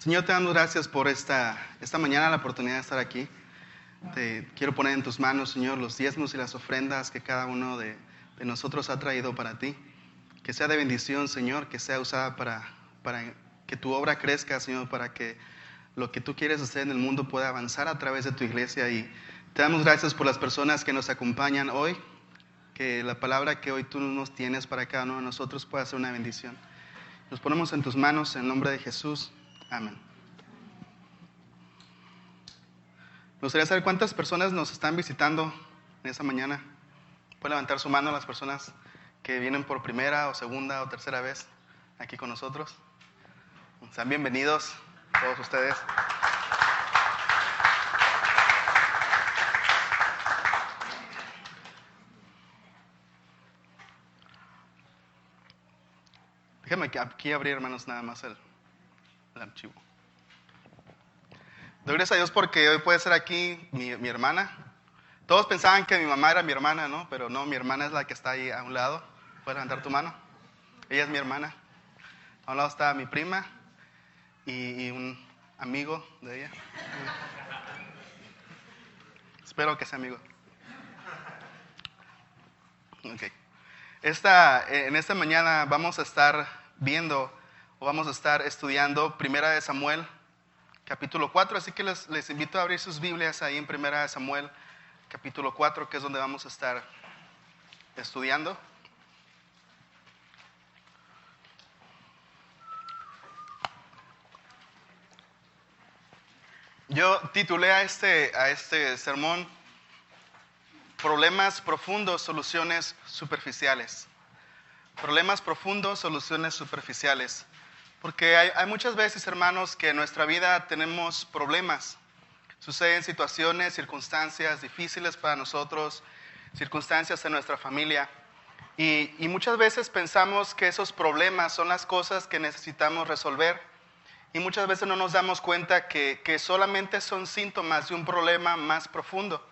Señor, te damos gracias por esta mañana, la oportunidad de estar aquí. Te quiero poner en tus manos, Señor, los diezmos y las ofrendas que cada uno de nosotros ha traído para ti. Que sea de bendición, Señor, que sea usada para que tu obra crezca, Señor, para que lo que tú quieres hacer en el mundo pueda avanzar a través de tu iglesia. Y te damos gracias por las personas que nos acompañan hoy, que la palabra que hoy tú nos tienes para cada uno de nosotros pueda ser una bendición. Nos ponemos en tus manos en el nombre de Jesús. Amén. Me gustaría saber cuántas personas nos están visitando en esta mañana. Pueden levantar su mano las personas que vienen por primera o segunda o tercera vez aquí con nosotros. Sean bienvenidos todos ustedes. Déjenme aquí abrir, hermanos, nada más el archivo. Doy gracias a Dios porque hoy puede ser aquí mi hermana. Todos pensaban que mi mamá era mi hermana, ¿no? Pero no, mi hermana es la que está ahí a un lado. ¿Puedes levantar tu mano? Ella es mi hermana. A un lado está mi prima y un amigo de ella. Espero que sea amigo. Okay. En esta mañana vamos a estar viendo o vamos a estar estudiando Primera de Samuel, capítulo 4. Así que les invito a abrir sus Biblias ahí en Primera de Samuel, capítulo 4, que es donde vamos a estar estudiando. Yo titulé a este sermón Problemas profundos, soluciones superficiales. Problemas profundos, soluciones superficiales. Porque hay muchas veces, hermanos, que en nuestra vida tenemos problemas. Suceden situaciones, circunstancias difíciles para nosotros, circunstancias en nuestra familia. Y muchas veces pensamos que esos problemas son las cosas que necesitamos resolver. Y muchas veces no nos damos cuenta que solamente son síntomas de un problema más profundo.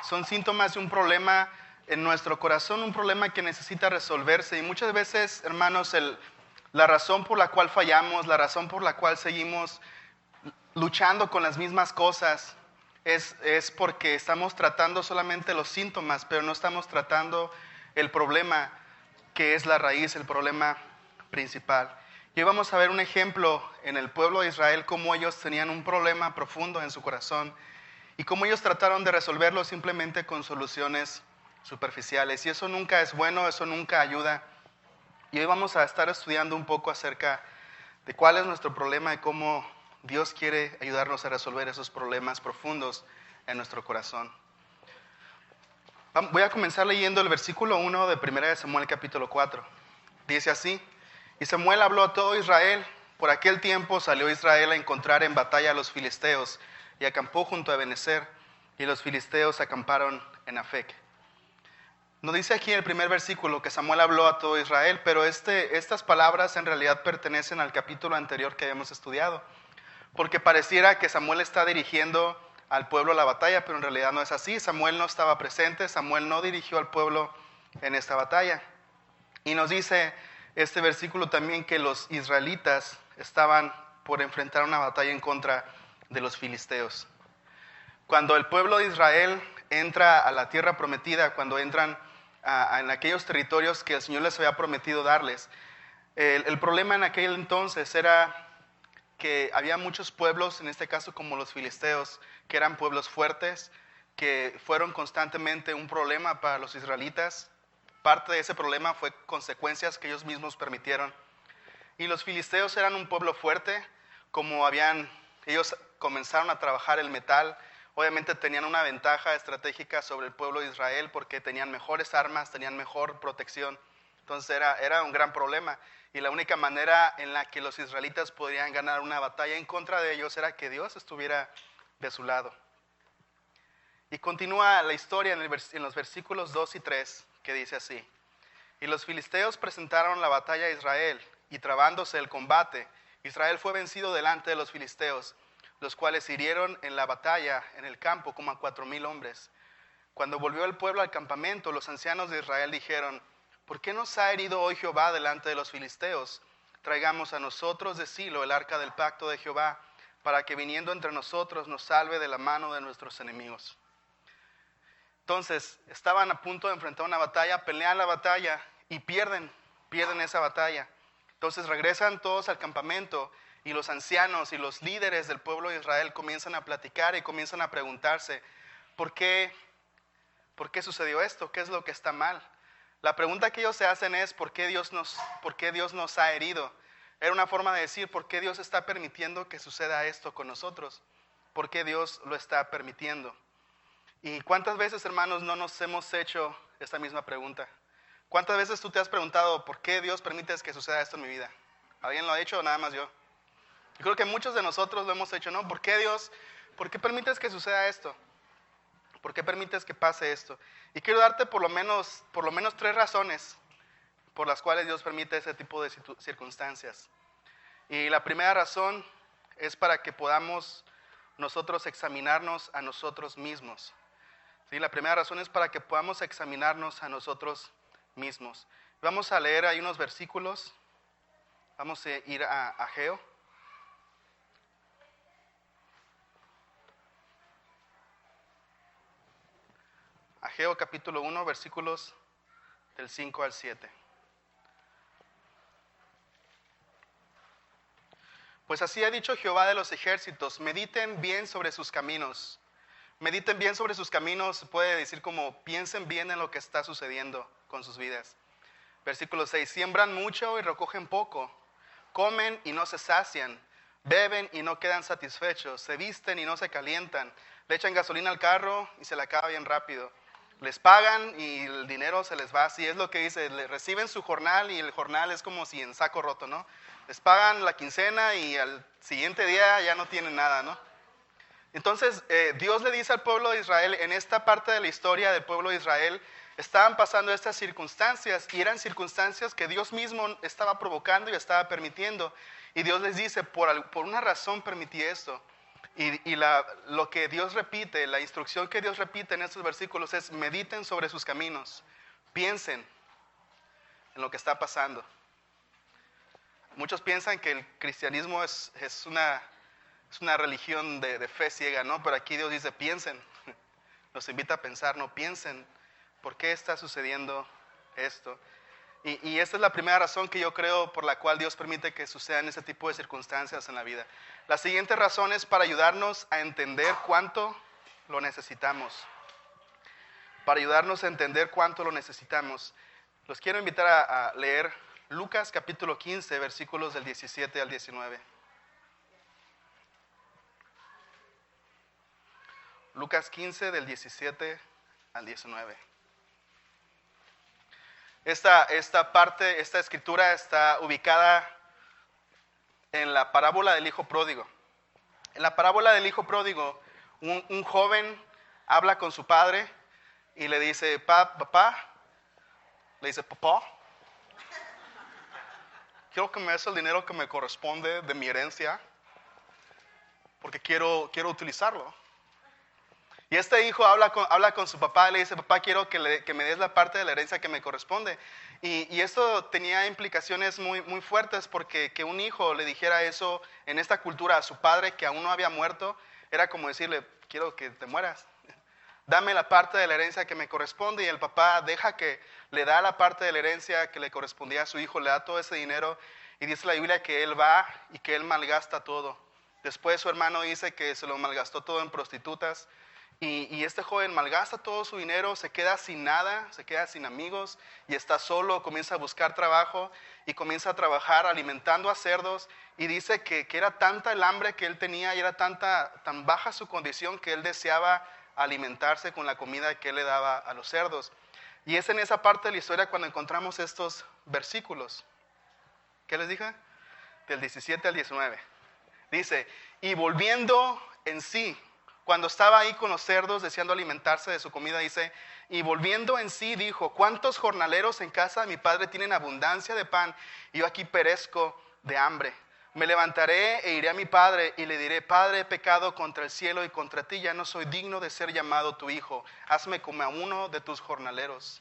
Son síntomas de un problema en nuestro corazón, un problema que necesita resolverse. Y muchas veces, hermanos, la razón por la cual fallamos, la razón por la cual seguimos luchando con las mismas cosas, es porque estamos tratando solamente los síntomas, pero no estamos tratando el problema que es la raíz, el problema principal. Y hoy vamos a ver un ejemplo en el pueblo de Israel, cómo ellos tenían un problema profundo en su corazón y cómo ellos trataron de resolverlo simplemente con soluciones superficiales. Y eso nunca es bueno, eso nunca ayuda. Y hoy vamos a estar estudiando un poco acerca de cuál es nuestro problema y cómo Dios quiere ayudarnos a resolver esos problemas profundos en nuestro corazón. Voy a comenzar leyendo el versículo 1 de 1 de Samuel capítulo 4. Dice así: Y Samuel habló a todo Israel. Por aquel tiempo salió Israel a encontrar en batalla a los filisteos y acampó junto a Ebenezer, y los filisteos acamparon en Afec. Nos dice aquí en el primer versículo que Samuel habló a todo Israel, pero estas palabras en realidad pertenecen al capítulo anterior que habíamos estudiado, porque pareciera que Samuel está dirigiendo al pueblo a la batalla, pero en realidad no es así. Samuel no estaba presente, Samuel no dirigió al pueblo en esta batalla. Y nos dice este versículo también que los israelitas estaban por enfrentar una batalla en contra de los filisteos. Cuando el pueblo de Israel entra a la tierra prometida, cuando entran en aquellos territorios que el Señor les había prometido darles, el problema en aquel entonces era que había muchos pueblos, en este caso como los filisteos, que eran pueblos fuertes, que fueron constantemente un problema para los israelitas. Parte de ese problema fue consecuencias que ellos mismos permitieron. Y los filisteos eran un pueblo fuerte, ellos comenzaron a trabajar el metal. Obviamente tenían una ventaja estratégica sobre el pueblo de Israel porque tenían mejores armas, tenían mejor protección. Entonces era un gran problema. Y la única manera en la que los israelitas podrían ganar una batalla en contra de ellos era que Dios estuviera de su lado. Y continúa la historia en los versículos 2 y 3, que dice así: Y los filisteos presentaron la batalla a Israel, y trabándose el combate, Israel fue vencido delante de los filisteos, los cuales hirieron en la batalla en el campo como a 4,000 hombres. Cuando volvió el pueblo al campamento, los ancianos de Israel dijeron: ¿Por qué nos ha herido hoy Jehová delante de los filisteos? traigamos a nosotros de Silo el arca del pacto de Jehová, para que viniendo entre nosotros nos salve de la mano de nuestros enemigos. Entonces, estaban a punto de enfrentar una batalla, pelean la batalla y pierden esa batalla. Entonces regresan todos al campamento y los ancianos y los líderes del pueblo de Israel comienzan a platicar y comienzan a preguntarse, ¿por qué sucedió esto? ¿Qué es lo que está mal? La pregunta que ellos se hacen es, ¿por qué Dios nos ha herido? Era una forma de decir, ¿por qué Dios está permitiendo que suceda esto con nosotros? ¿Por qué Dios lo está permitiendo? ¿Y cuántas veces, hermanos, no nos hemos hecho esta misma pregunta? ¿Cuántas veces tú te has preguntado, ¿por qué Dios permite que suceda esto en mi vida? ¿Alguien lo ha hecho o nada más yo? Yo creo que muchos de nosotros lo hemos hecho, ¿no? ¿Por qué Dios, por qué permites que suceda esto? ¿Por qué permites que pase esto? Y quiero darte por lo menos 3 razones por las cuales Dios permite ese tipo de circunstancias. Y la primera razón es para que podamos nosotros examinarnos a nosotros mismos. ¿Sí? La primera razón es para que podamos examinarnos a nosotros mismos. Vamos a leer ahí unos versículos. Vamos a ir a Ageo. Ageo capítulo 1, versículos del 5 al 7. Pues así ha dicho Jehová de los ejércitos, mediten bien sobre sus caminos. Mediten bien sobre sus caminos, puede decir como piensen bien en lo que está sucediendo con sus vidas. Versículo 6, siembran mucho y recogen poco, comen y no se sacian, beben y no quedan satisfechos, se visten y no se calientan, le echan gasolina al carro y se le acaba bien rápido. Les pagan y el dinero se les va, así es lo que dice, reciben su jornal y el jornal es como si en saco roto, ¿no? Les pagan la quincena y al siguiente día ya no tienen nada, ¿no? Entonces Dios le dice al pueblo de Israel, en esta parte de la historia del pueblo de Israel, estaban pasando estas circunstancias y eran circunstancias que Dios mismo estaba provocando y estaba permitiendo. Y Dios les dice, por una razón permití esto. Y lo que Dios repite, la instrucción que Dios repite en estos versículos es mediten sobre sus caminos, piensen en lo que está pasando. Muchos piensan que el cristianismo es una religión de fe ciega, ¿no? Pero aquí Dios dice piensen, nos invita a pensar, no piensen, ¿por qué está sucediendo esto? Y esta es la primera razón que yo creo por la cual Dios permite que sucedan ese tipo de circunstancias en la vida. La siguiente razón es para ayudarnos a entender cuánto lo necesitamos. Para ayudarnos a entender cuánto lo necesitamos. Los quiero invitar a leer Lucas capítulo 15, versículos del 17 al 19. Lucas 15, del 17 al 19. Esta escritura está ubicada en la parábola del hijo pródigo. En la parábola del hijo pródigo, un joven habla con su padre y le dice, papá, quiero que me des el dinero que me corresponde de mi herencia, porque quiero utilizarlo. Y este hijo habla con su papá y le dice, papá, quiero que me des la parte de la herencia que me corresponde. Y esto tenía implicaciones muy, muy fuertes porque que un hijo le dijera eso en esta cultura a su padre que aún no había muerto, era como decirle, quiero que te mueras. Dame la parte de la herencia que me corresponde. Y el papá le da la parte de la herencia que le correspondía a su hijo, le da todo ese dinero. Y dice la Biblia que él va y que él malgasta todo. Después su hermano dice que se lo malgastó todo en prostitutas. Y este joven malgasta todo su dinero, se queda sin nada, se queda sin amigos y está solo, comienza a buscar trabajo y comienza a trabajar alimentando a cerdos. Y dice que era tanta el hambre que él tenía y era tan baja su condición que él deseaba alimentarse con la comida que él le daba a los cerdos. Y es en esa parte de la historia cuando encontramos estos versículos. ¿Qué les dije? Del 17 al 19. Dice, y volviendo en sí, cuando estaba ahí con los cerdos deseando alimentarse de su comida, dice, y volviendo en sí dijo, ¿cuántos jornaleros en casa de mi padre tienen abundancia de pan y yo aquí perezco de hambre? Me levantaré e iré a mi padre y le diré, Padre, he pecado contra el cielo y contra ti, ya no soy digno de ser llamado tu hijo. Hazme como a uno de tus jornaleros.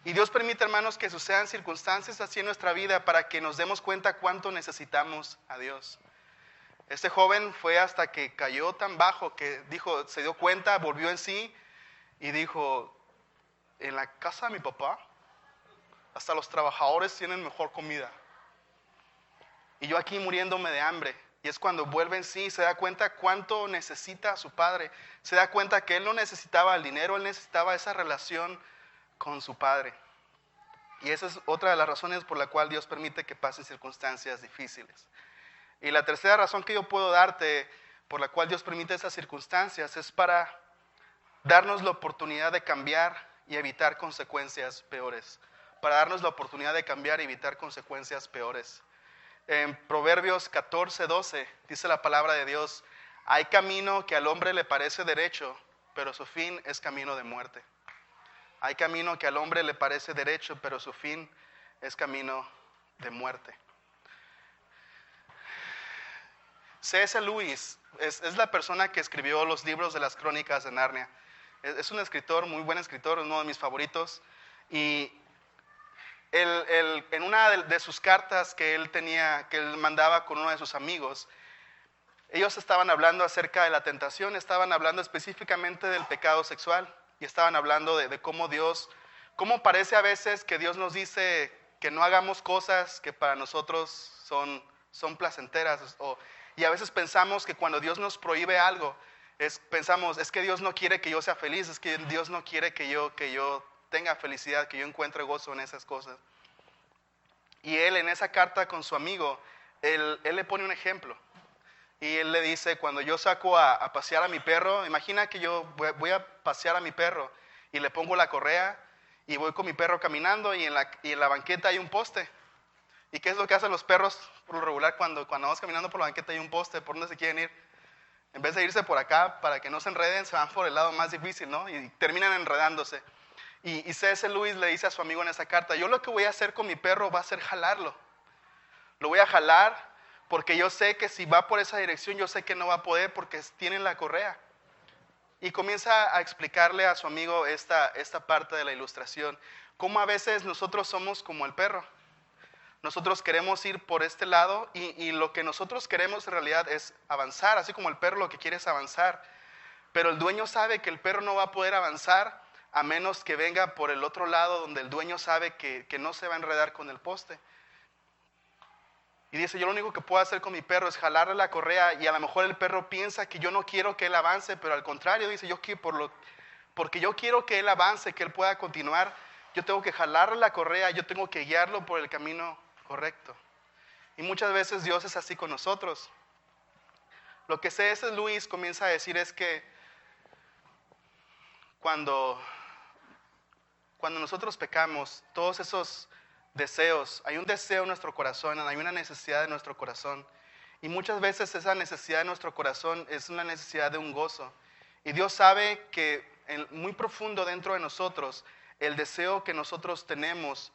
Y Dios permite, hermanos, que sucedan circunstancias así en nuestra vida para que nos demos cuenta cuánto necesitamos a Dios. Este joven fue hasta que cayó tan bajo que dijo, se dio cuenta, volvió en sí y dijo, en la casa de mi papá, hasta los trabajadores tienen mejor comida. Y yo aquí muriéndome de hambre. Y es cuando vuelve en sí y se da cuenta cuánto necesita a su padre. Se da cuenta que él no necesitaba el dinero, él necesitaba esa relación con su padre. Y esa es otra de las razones por la cual Dios permite que pasen circunstancias difíciles. Y la tercera razón que yo puedo darte por la cual Dios permite esas circunstancias es para darnos la oportunidad de cambiar y evitar consecuencias peores. Para darnos la oportunidad de cambiar y evitar consecuencias peores. En Proverbios 14:12 dice la palabra de Dios, hay camino que al hombre le parece derecho, pero su fin es camino de muerte. Hay camino que al hombre le parece derecho, pero su fin es camino de muerte. C.S. Lewis es la persona que escribió los libros de las Crónicas de Narnia. Es un escritor, muy buen escritor, uno de mis favoritos. Y en una de sus cartas que él mandaba con uno de sus amigos, ellos estaban hablando acerca de la tentación, estaban hablando específicamente del pecado sexual y estaban hablando de cómo cómo parece a veces que Dios nos dice que no hagamos cosas que para nosotros son placenteras, y a veces pensamos que cuando Dios nos prohíbe algo, pensamos, es que Dios no quiere que yo sea feliz, es que Dios no quiere que yo tenga felicidad, que yo encuentre gozo en esas cosas. Y él en esa carta con su amigo, él le pone un ejemplo. Y él le dice, cuando yo saco a pasear a mi perro, imagina que yo voy a pasear a mi perro y le pongo la correa y voy con mi perro caminando y en la banqueta hay un poste. ¿Y qué es lo que hacen los perros por lo regular cuando vamos caminando por la banqueta hay un poste? ¿Por dónde se quieren ir? En vez de irse por acá para que no se enreden, se van por el lado más difícil, ¿no? Y terminan enredándose. Y C.S. Lewis le dice a su amigo en esa carta, yo lo que voy a hacer con mi perro va a ser jalarlo. Lo voy a jalar porque yo sé que si va por esa dirección, yo sé que no va a poder porque tiene la correa. Y comienza a explicarle a su amigo esta parte de la ilustración. Cómo a veces nosotros somos como el perro. Nosotros queremos ir por este lado y lo que nosotros queremos en realidad es avanzar, así como el perro lo que quiere es avanzar. Pero el dueño sabe que el perro no va a poder avanzar a menos que venga por el otro lado donde el dueño sabe que no se va a enredar con el poste. Y dice, yo lo único que puedo hacer con mi perro es jalarle la correa y a lo mejor el perro piensa que yo no quiero que él avance, pero al contrario, dice, porque yo quiero que él avance, que él pueda continuar, yo tengo que jalarle la correa, yo tengo que guiarlo por el camino correcto. Y muchas veces Dios es así con nosotros. Lo que C.S. Lewis comienza a decir es que cuando nosotros pecamos, todos esos deseos, hay un deseo en nuestro corazón, hay una necesidad en nuestro corazón. Y muchas veces esa necesidad de nuestro corazón es una necesidad de un gozo. Y Dios sabe que muy profundo dentro de nosotros, el deseo que nosotros tenemos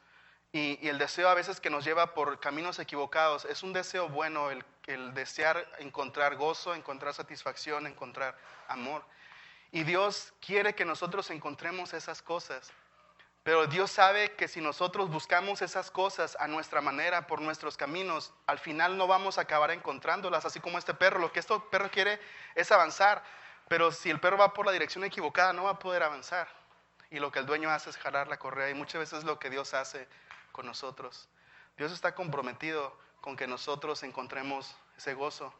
y el deseo a veces que nos lleva por caminos equivocados, es un deseo bueno el desear encontrar gozo, encontrar satisfacción, encontrar amor. Y Dios quiere que nosotros encontremos esas cosas. Pero Dios sabe que si nosotros buscamos esas cosas a nuestra manera, por nuestros caminos, al final no vamos a acabar encontrándolas, así como este perro. Lo que este perro quiere es avanzar, pero si el perro va por la dirección equivocada, no va a poder avanzar. Y lo que el dueño hace es jalar la correa, y muchas veces es lo que Dios hace con nosotros. Dios está comprometido con que nosotros encontremos ese gozo.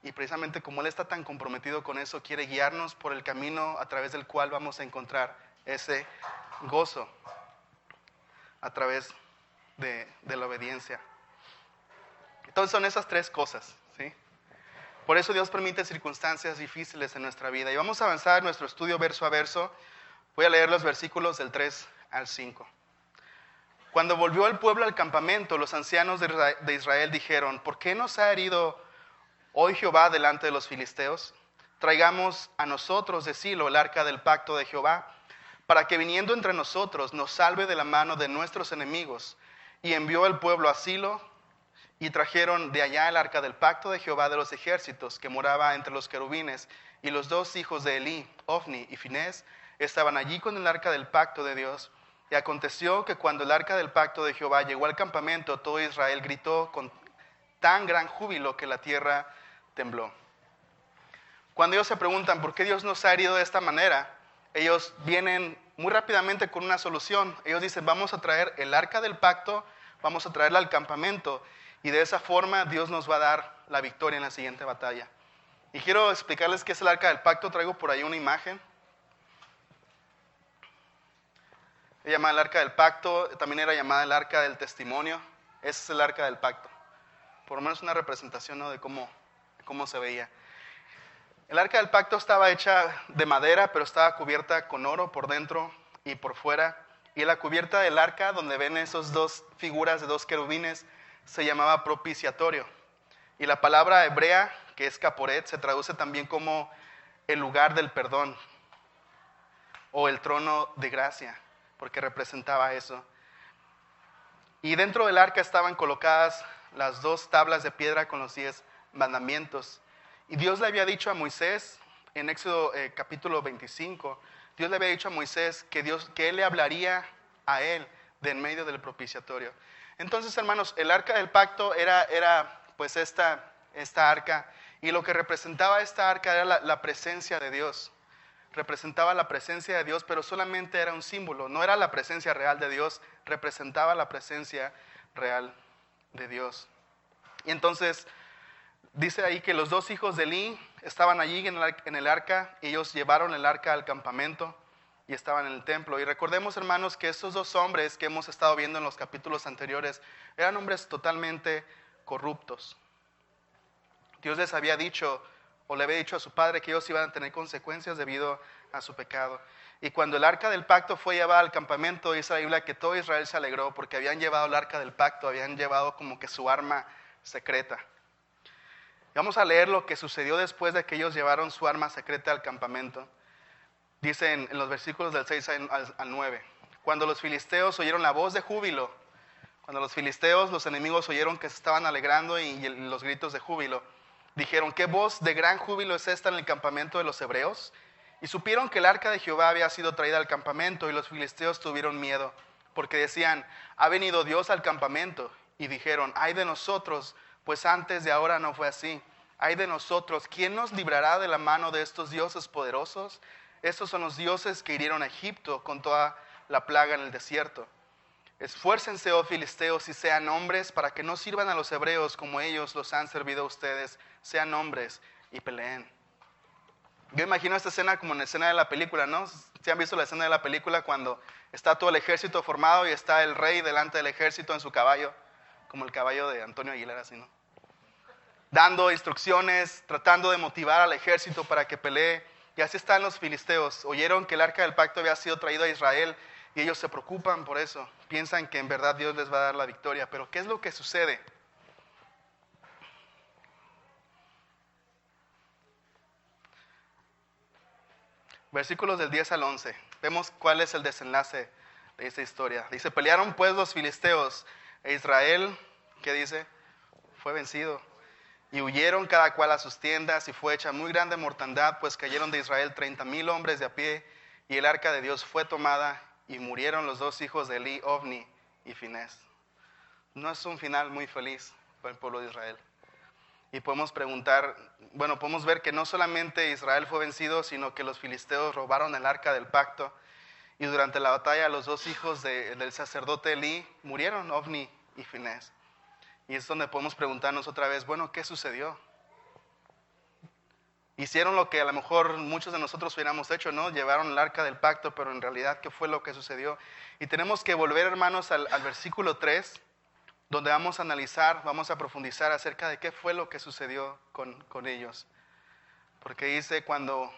Y precisamente como Él está tan comprometido con eso, quiere guiarnos por el camino a través del cual vamos a encontrar ese gozo a través de la obediencia. Entonces son esas tres cosas, ¿sí? Por eso Dios permite circunstancias difíciles en nuestra vida. Y vamos a avanzar en nuestro estudio verso a verso. Voy a leer los versículos del 3 al 5. Cuando volvió el pueblo al campamento, los ancianos de Israel dijeron, ¿por qué nos ha herido hoy Jehová delante de los filisteos? Traigamos a nosotros de Silo el arca del pacto de Jehová, para que viniendo entre nosotros nos salve de la mano de nuestros enemigos. Y envió el pueblo a Silo, y trajeron de allá el arca del pacto de Jehová de los ejércitos, que moraba entre los querubines, y los dos hijos de Elí, Ofni y Finés, estaban allí con el arca del pacto de Dios. Y aconteció que cuando el arca del pacto de Jehová llegó al campamento, todo Israel gritó con tan gran júbilo que la tierra tembló. Cuando ellos se preguntan por qué Dios nos ha herido de esta manera, ellos vienen muy rápidamente con una solución. Ellos dicen, vamos a traer el arca del pacto, vamos a traerla al campamento, y de esa forma Dios nos va a dar la victoria en la siguiente batalla. Y quiero explicarles qué es el arca del pacto. Traigo por ahí una imagen. Se llama el arca del pacto, también era llamada el arca del testimonio. Ese es el arca del pacto. Por lo menos una representación, ¿no?, de cómo se veía. El arca del pacto estaba hecha de madera, pero estaba cubierta con oro por dentro y por fuera. Y la cubierta del arca, donde ven esas dos figuras de dos querubines, se llamaba propiciatorio. Y la palabra hebrea, que es caporet, se traduce también como el lugar del perdón o el trono de gracia, porque representaba eso. Y dentro del arca estaban colocadas las 2 tablas de piedra con los 10 mandamientos. Y Dios le había dicho a Moisés, en Éxodo capítulo 25, Dios le había dicho a Moisés que él le hablaría a él de en medio del propiciatorio. Entonces, hermanos, el arca del pacto era pues esta arca, y lo que representaba esta arca era la presencia de Dios. Representaba la presencia de Dios, pero solamente era un símbolo, no era la presencia real de Dios, representaba la presencia real de Dios. Y entonces dice ahí que los 2 hijos de Eli estaban allí en el arca, y ellos llevaron el arca al campamento y estaban en el templo. Y recordemos, hermanos, que estos 2 hombres que hemos estado viendo en los capítulos anteriores eran hombres totalmente corruptos. Dios les había dicho, o le había dicho a su padre, que ellos iban a tener consecuencias debido a su pecado. Y cuando el arca del pacto fue llevada al campamento, dice la Biblia que todo Israel se alegró, porque habían llevado el arca del pacto, habían llevado como que su arma secreta. Y vamos a leer lo que sucedió después de que ellos llevaron su arma secreta al campamento. Dice en los versículos del 6 al 9. Cuando los filisteos oyeron la voz de júbilo, cuando los filisteos, los enemigos, oyeron que se estaban alegrando y los gritos de júbilo, dijeron, ¿qué voz de gran júbilo es esta en el campamento de los hebreos? Y supieron que el arca de Jehová había sido traída al campamento, y los filisteos tuvieron miedo, porque decían, ha venido Dios al campamento. Y dijeron, ay de nosotros, pues antes de ahora no fue así. Ay de nosotros, ¿quién nos librará de la mano de estos dioses poderosos? Estos son los dioses que hirieron a Egipto con toda la plaga en el desierto. Esfuércense, oh filisteos, y sean hombres, para que no sirvan a los hebreos como ellos los han servido a ustedes. Sean hombres y peleen. Yo imagino esta escena como en la escena de la película, ¿no? ¿Sí han visto la escena de la película cuando está todo el ejército formado y está el rey delante del ejército en su caballo? Como el caballo de Antonio Aguilera, así, ¿no? Dando instrucciones, tratando de motivar al ejército para que pelee. Y así están los filisteos. Oyeron que el arca del pacto había sido traído a Israel y ellos se preocupan por eso. Piensan que en verdad Dios les va a dar la victoria. Pero ¿qué es lo que sucede? Versículos del 10 al 11. Vemos cuál es el desenlace de esta historia. Dice, pelearon pues los filisteos e Israel, ¿qué dice? Fue vencido. Y huyeron cada cual a sus tiendas, y fue hecha muy grande mortandad, pues cayeron de Israel 30,000 hombres de a pie, y el arca de Dios fue tomada, y murieron los 2 hijos de Eli, Ofni y Finés. No es un final muy feliz para el pueblo de Israel. Y podemos podemos ver que no solamente Israel fue vencido, sino que los filisteos robaron el arca del pacto, y durante la batalla los 2 hijos del sacerdote Eli murieron, Ofni y Finés. Y es donde podemos preguntarnos otra vez, ¿qué sucedió? Hicieron lo que a lo mejor muchos de nosotros hubiéramos hecho, ¿no? Llevaron el arca del pacto, pero en realidad, ¿qué fue lo que sucedió? Y tenemos que volver, hermanos, al versículo 3, donde vamos a analizar, vamos a profundizar acerca de qué fue lo que sucedió con ellos. Porque dice, cuando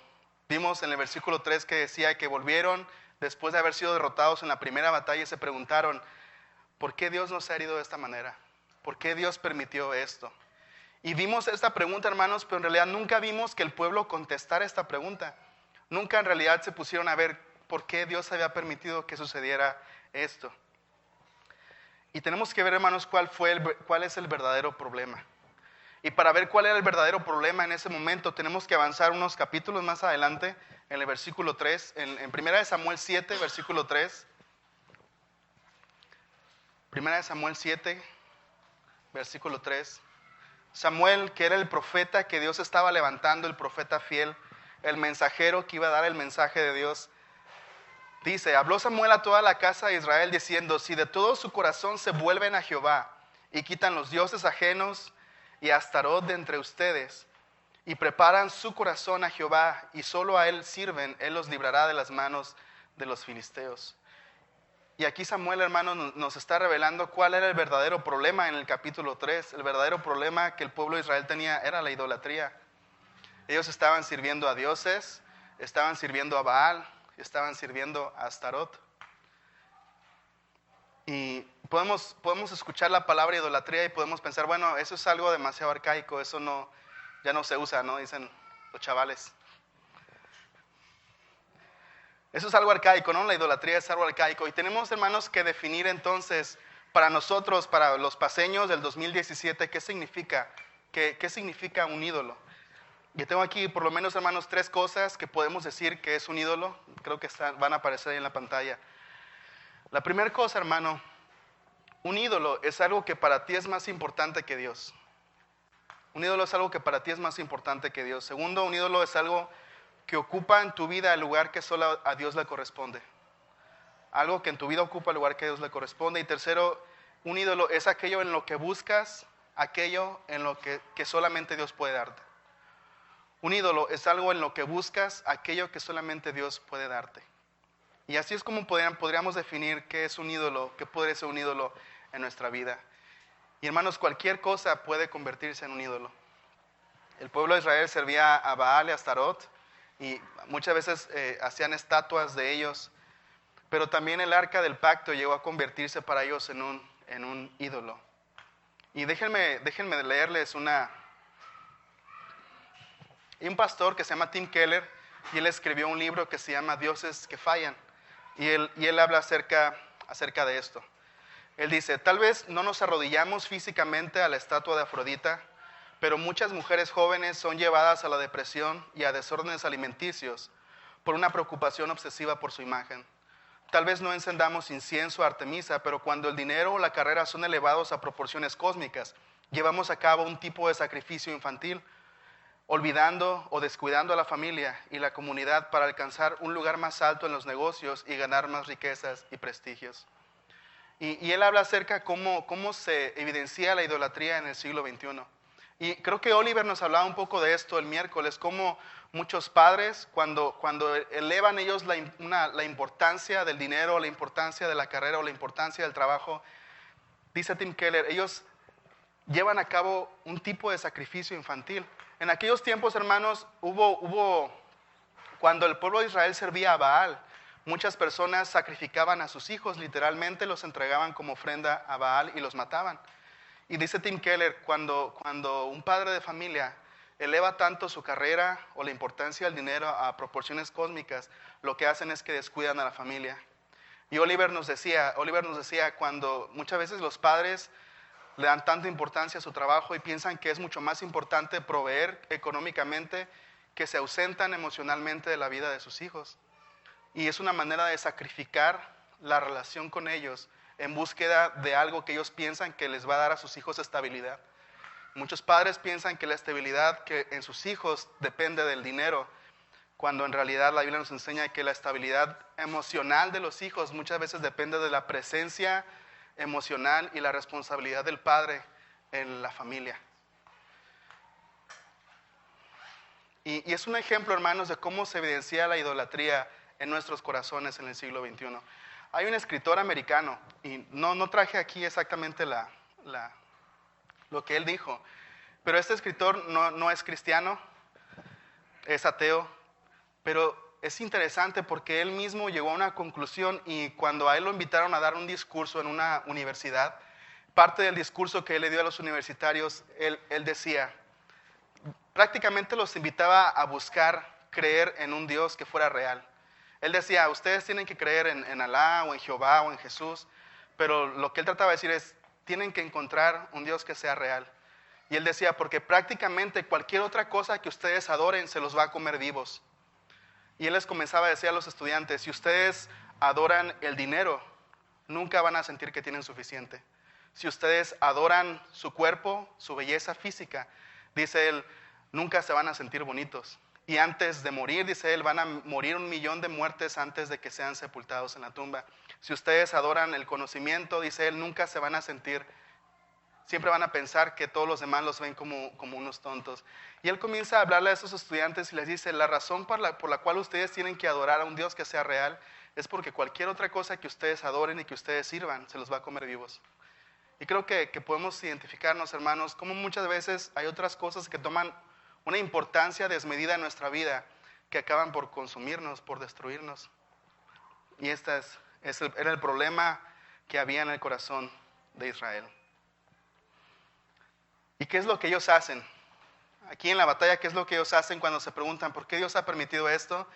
vimos en el versículo 3 que decía que volvieron después de haber sido derrotados en la primera batalla, y se preguntaron, ¿por qué Dios nos ha herido de esta manera? ¿Por qué Dios permitió esto? Y vimos esta pregunta, hermanos, pero en realidad nunca vimos que el pueblo contestara esta pregunta. Nunca en realidad se pusieron a ver por qué Dios había permitido que sucediera esto. Y tenemos que ver, hermanos, cuál es el verdadero problema. Y para ver cuál era el verdadero problema en ese momento, tenemos que avanzar unos capítulos más adelante, en el versículo 3, en 1 Samuel 7, versículo 3. Primera de Samuel 7, versículo 3. Samuel, que era el profeta que Dios estaba levantando, el profeta fiel, el mensajero que iba a dar el mensaje de Dios, dice: habló Samuel a toda la casa de Israel diciendo: si de todo su corazón se vuelven a Jehová y quitan los dioses ajenos y a Astarot de entre ustedes, y preparan su corazón a Jehová y solo a él sirven, él los librará de las manos de los filisteos. Y aquí Samuel, hermano, nos está revelando cuál era el verdadero problema en el capítulo 3. El verdadero problema que el pueblo de Israel tenía era la idolatría. Ellos estaban sirviendo a dioses, estaban sirviendo a Baal, estaban sirviendo a Astarot. Y podemos escuchar la palabra idolatría y podemos pensar, bueno, eso es algo demasiado arcaico, eso ya no se usa, ¿no? Dicen los chavales. Eso es algo arcaico, ¿no? La idolatría es algo arcaico. Y tenemos, hermanos, que definir entonces para nosotros, para los paseños del 2017, ¿qué significa? ¿Qué significa un ídolo? Yo tengo aquí por lo menos, hermanos, 3 cosas que podemos decir que es un ídolo. Creo que van a aparecer ahí en la pantalla. La primera cosa, hermano, un ídolo es algo que para ti es más importante que Dios. Un ídolo es algo que para ti es más importante que Dios. Segundo, un ídolo es algo que ocupa en tu vida el lugar que solo a Dios le corresponde. Algo que en tu vida ocupa el lugar que a Dios le corresponde. Y tercero, un ídolo es aquello en lo que buscas, aquello en lo que solamente Dios puede darte. Un ídolo es algo en lo que buscas, aquello que solamente Dios puede darte. Y así es como podríamos definir qué es un ídolo, qué puede ser un ídolo en nuestra vida. Y hermanos, cualquier cosa puede convertirse en un ídolo. El pueblo de Israel servía a Baal y a Astarot, y muchas veces hacían estatuas de ellos, pero también el arca del pacto llegó a convertirse para ellos en un ídolo. Y déjenme leerles Hay un pastor que se llama Tim Keller, y él escribió un libro que se llama Dioses que fallan, y él habla acerca de esto. Él dice: tal vez no nos arrodillamos físicamente a la estatua de Afrodita, pero muchas mujeres jóvenes son llevadas a la depresión y a desórdenes alimenticios por una preocupación obsesiva por su imagen. Tal vez no encendamos incienso a Artemisa, pero cuando el dinero o la carrera son elevados a proporciones cósmicas, llevamos a cabo un tipo de sacrificio infantil, olvidando o descuidando a la familia y la comunidad para alcanzar un lugar más alto en los negocios y ganar más riquezas y prestigios. Y él habla acerca de cómo se evidencia la idolatría en el siglo XXI. Y creo que Oliver nos hablaba un poco de esto el miércoles, cómo muchos padres, cuando elevan ellos la importancia del dinero, la importancia de la carrera o la importancia del trabajo, dice Tim Keller, ellos llevan a cabo un tipo de sacrificio infantil. En aquellos tiempos, hermanos, cuando el pueblo de Israel servía a Baal, muchas personas sacrificaban a sus hijos, literalmente los entregaban como ofrenda a Baal y los mataban. Y dice Tim Keller, cuando un padre de familia eleva tanto su carrera o la importancia del dinero a proporciones cósmicas, lo que hacen es que descuidan a la familia. Y Oliver nos decía, cuando muchas veces los padres le dan tanta importancia a su trabajo y piensan que es mucho más importante proveer económicamente, que se ausentan emocionalmente de la vida de sus hijos. Y es una manera de sacrificar la relación con ellos en búsqueda de algo que ellos piensan que les va a dar a sus hijos estabilidad. Muchos padres piensan que la estabilidad que en sus hijos depende del dinero, cuando en realidad la Biblia nos enseña que la estabilidad emocional de los hijos muchas veces depende de la presencia emocional y la responsabilidad del padre en la familia. Y es un ejemplo, hermanos, de cómo se evidencia la idolatría en nuestros corazones en el siglo XXI. Hay un escritor americano, y no traje aquí exactamente lo que él dijo, pero este escritor no es cristiano, es ateo, pero es interesante porque él mismo llegó a una conclusión, y cuando a él lo invitaron a dar un discurso en una universidad, parte del discurso que él le dio a los universitarios, él decía, prácticamente los invitaba a buscar creer en un Dios que fuera real. Él decía, ustedes tienen que creer en Alá o en Jehová o en Jesús, pero lo que él trataba de decir es, tienen que encontrar un Dios que sea real. Y él decía, porque prácticamente cualquier otra cosa que ustedes adoren se los va a comer vivos. Y él les comenzaba a decir a los estudiantes, si ustedes adoran el dinero, nunca van a sentir que tienen suficiente. Si ustedes adoran su cuerpo, su belleza física, dice él, nunca se van a sentir bonitos. Y antes de morir, dice él, van a morir 1,000,000 de muertes antes de que sean sepultados en la tumba. Si ustedes adoran el conocimiento, dice él, nunca se van a sentir, siempre van a pensar que todos los demás los ven como unos tontos. Y él comienza a hablarle a esos estudiantes y les dice, la razón por la cual ustedes tienen que adorar a un Dios que sea real es porque cualquier otra cosa que ustedes adoren y que ustedes sirvan, se los va a comer vivos. Y creo que podemos identificarnos, hermanos, como muchas veces hay otras cosas que toman una importancia desmedida en nuestra vida, que acaban por consumirnos, por destruirnos. Y este era el problema que había en el corazón de Israel. ¿Y qué es lo que ellos hacen? Aquí en la batalla, ¿qué es lo que ellos hacen cuando se preguntan por qué Dios ha permitido esto?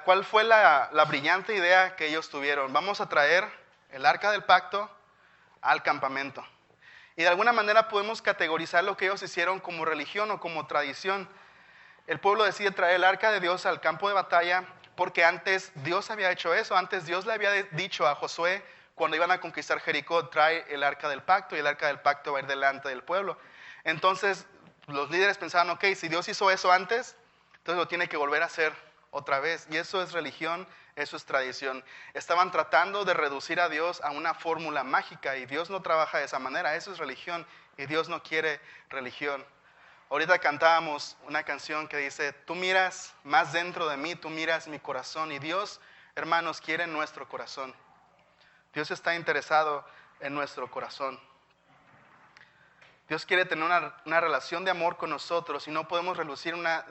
¿Cuál fue la brillante idea que ellos tuvieron? Vamos a traer el arca del pacto al campamento. Y de alguna manera podemos categorizar lo que ellos hicieron como religión o como tradición. El pueblo decide traer el arca de Dios al campo de batalla porque antes Dios había hecho eso. Antes Dios le había dicho a Josué, cuando iban a conquistar Jericó, trae el arca del pacto y el arca del pacto va a ir delante del pueblo. Entonces los líderes pensaban, ok, si Dios hizo eso antes, entonces lo tiene que volver a hacer otra vez. Y eso es religión, eso es tradición. Estaban tratando de reducir a Dios a una fórmula mágica y Dios no trabaja de esa manera. Eso es religión y Dios no quiere religión. Ahorita cantábamos una canción que dice, tú miras más dentro de mí, tú miras mi corazón. Y Dios, hermanos, quiere nuestro corazón. Dios está interesado en nuestro corazón. Dios quiere tener una relación de amor con nosotros y no podemos reducir una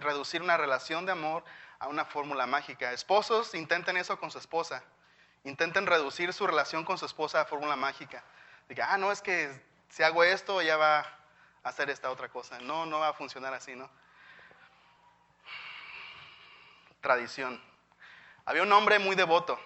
relación de amor a una fórmula mágica. Esposos, intenten eso con su esposa. Intenten reducir su relación con su esposa a fórmula mágica. Diga, no, es que si hago esto, ella va a hacer esta otra cosa. No va a funcionar así, ¿no? Tradición. Había un hombre muy devoto.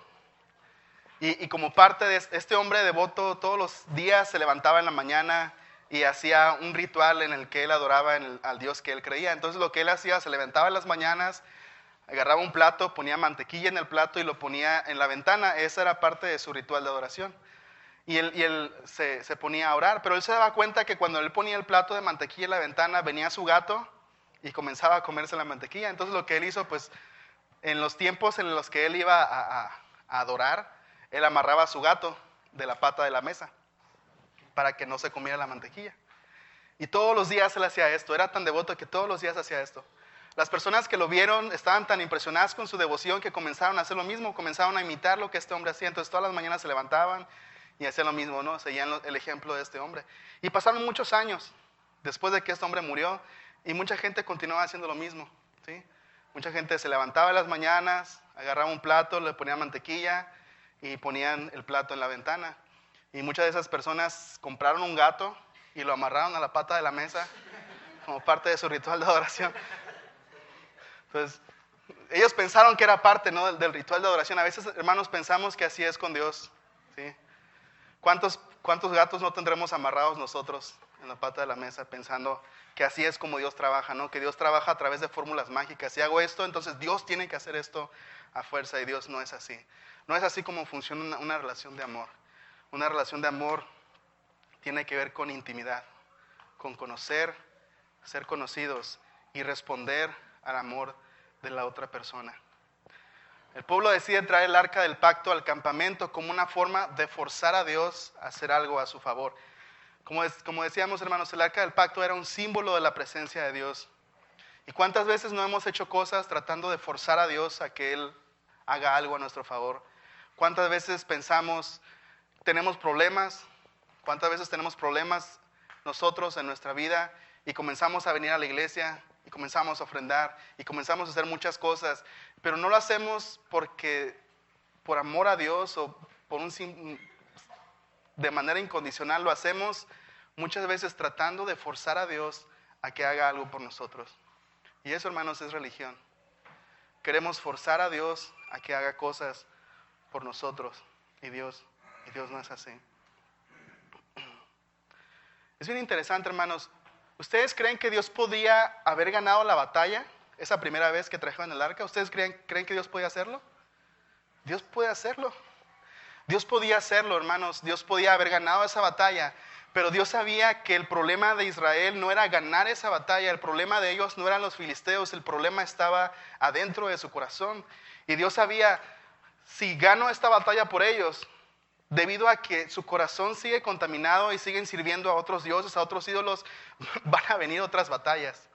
Y como parte de este hombre devoto, todos los días se levantaba en la mañana y hacía un ritual en el que él adoraba al Dios que él creía. Entonces lo que él hacía, se levantaba en las mañanas, agarraba un plato, ponía mantequilla en el plato y lo ponía en la ventana. Esa era parte de su ritual de adoración. Y él se ponía a orar, pero él se daba cuenta que cuando él ponía el plato de mantequilla en la ventana, venía su gato y comenzaba a comerse la mantequilla. Entonces lo que él hizo, pues, en los tiempos en los que él iba a adorar, él amarraba a su gato de la pata de la mesa para que no se comiera la mantequilla. Y todos los días él hacía esto, era tan devoto que todos los días hacía esto. Las personas que lo vieron estaban tan impresionadas con su devoción que comenzaron a hacer lo mismo, comenzaron a imitar lo que este hombre hacía. Entonces todas las mañanas se levantaban y hacían lo mismo, ¿no? Seguían el ejemplo de este hombre. Y pasaron muchos años después de que este hombre murió y mucha gente continuaba haciendo lo mismo, ¿sí? Mucha gente se levantaba en las mañanas, agarraba un plato, le ponía mantequilla y ponían el plato en la ventana. Y muchas de esas personas compraron un gato y lo amarraron a la pata de la mesa como parte de su ritual de adoración. Entonces, ellos pensaron que era parte, ¿no?, del ritual de adoración. A veces, hermanos, pensamos que así es con Dios, ¿sí? ¿Cuántos gatos no tendremos amarrados nosotros en la pata de la mesa pensando que así es como Dios trabaja, ¿no? Que Dios trabaja a través de fórmulas mágicas. Si hago esto, entonces Dios tiene que hacer esto a fuerza, y Dios no es así. No es así como funciona una relación de amor. Una relación de amor tiene que ver con intimidad, con conocer, ser conocidos y responder al amor de la otra persona. El pueblo decide traer el arca del pacto al campamento como una forma de forzar a Dios a hacer algo a su favor. Como decíamos, hermanos, el arca del pacto era un símbolo de la presencia de Dios. ¿Y cuántas veces no hemos hecho cosas tratando de forzar a Dios a que Él haga algo a nuestro favor? ¿Cuántas veces pensamos, tenemos problemas? ¿Cuántas veces tenemos problemas nosotros en nuestra vida y comenzamos a venir a la iglesia y comenzamos a ofrendar y comenzamos a hacer muchas cosas, pero no lo hacemos por amor a Dios o de manera incondicional? Lo hacemos muchas veces tratando de forzar a Dios a que haga algo por nosotros. Y eso, hermanos, es religión. Queremos forzar a Dios a que haga cosas por nosotros, y Dios no es así. Es bien interesante, hermanos. ¿Ustedes creen que Dios podía haber ganado la batalla esa primera vez que trajeron el arca? ¿Ustedes creen que Dios podía hacerlo? Dios puede hacerlo. Dios podía hacerlo, hermanos. Dios podía haber ganado esa batalla. Pero Dios sabía que el problema de Israel no era ganar esa batalla. El problema de ellos no eran los filisteos. El problema estaba adentro de su corazón. Y Dios sabía, si gano esta batalla por ellos, debido a que su corazón sigue contaminado y siguen sirviendo a otros dioses, a otros ídolos, van a venir otras batallas.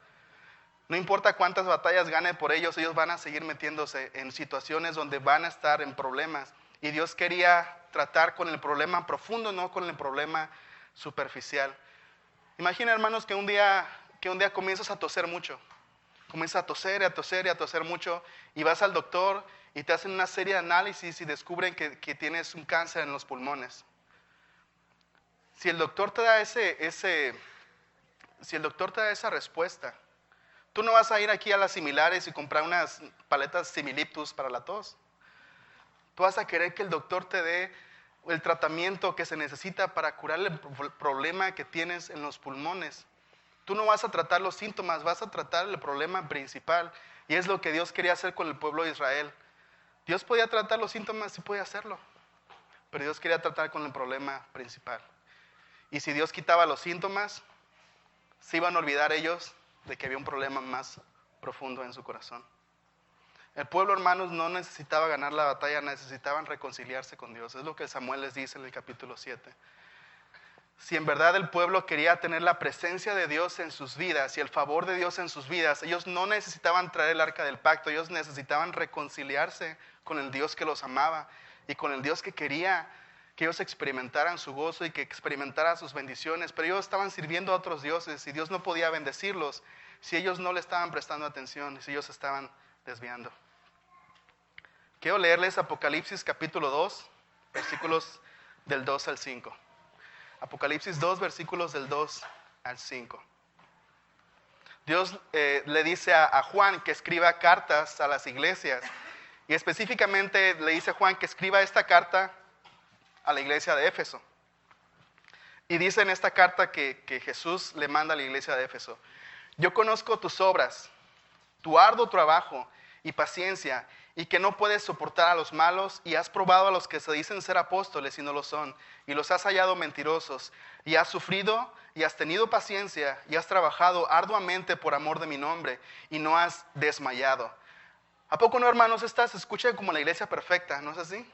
No importa cuántas batallas gane por ellos van a seguir metiéndose en situaciones donde van a estar en problemas. Y Dios quería tratar con el problema profundo, no con el problema superficial. Imagina, hermanos, que un día comienzas a toser mucho. Comienzas a toser, a toser y a toser mucho. Y vas al doctor y te hacen una serie de análisis y descubren que tienes un cáncer en los pulmones. Si el doctor te da esa respuesta, tú no vas a ir aquí a las similares y comprar unas paletas Similiptus para la tos. Tú vas a querer que el doctor te dé el tratamiento que se necesita para curar el problema que tienes en los pulmones. Tú no vas a tratar los síntomas, vas a tratar el problema principal. Y es lo que Dios quería hacer con el pueblo de Israel. Dios podía tratar los síntomas, sí podía hacerlo. Pero Dios quería tratar con el problema principal. Y si Dios quitaba los síntomas, se iban a olvidar ellos de que había un problema más profundo en su corazón. El pueblo, hermanos, no necesitaba ganar la batalla, necesitaban reconciliarse con Dios. Es lo que Samuel les dice en el capítulo 7. Si en verdad el pueblo quería tener la presencia de Dios en sus vidas y el favor de Dios en sus vidas, ellos no necesitaban traer el arca del pacto, ellos necesitaban reconciliarse con el Dios que los amaba y con el Dios que quería que ellos experimentaran su gozo y que experimentaran sus bendiciones. Pero ellos estaban sirviendo a otros dioses y Dios no podía bendecirlos si ellos no le estaban prestando atención, si ellos estaban desviando. Quiero leerles Apocalipsis capítulo 2, versículos del 2 al 5. Apocalipsis 2, versículos del 2 al 5. Dios le dice a Juan que escriba cartas a las iglesias. Y específicamente le dice a Juan que escriba esta carta a la iglesia de Éfeso. Y dice en esta carta que Jesús le manda a la iglesia de Éfeso: yo conozco tus obras, tu arduo trabajo y paciencia, y que no puedes soportar a los malos, y has probado a los que se dicen ser apóstoles y no lo son, y los has hallado mentirosos, y has sufrido y has tenido paciencia, y has trabajado arduamente por amor de mi nombre, y no has desmayado. ¿A poco no, hermanos? Esta se escucha como la iglesia perfecta, ¿no es así?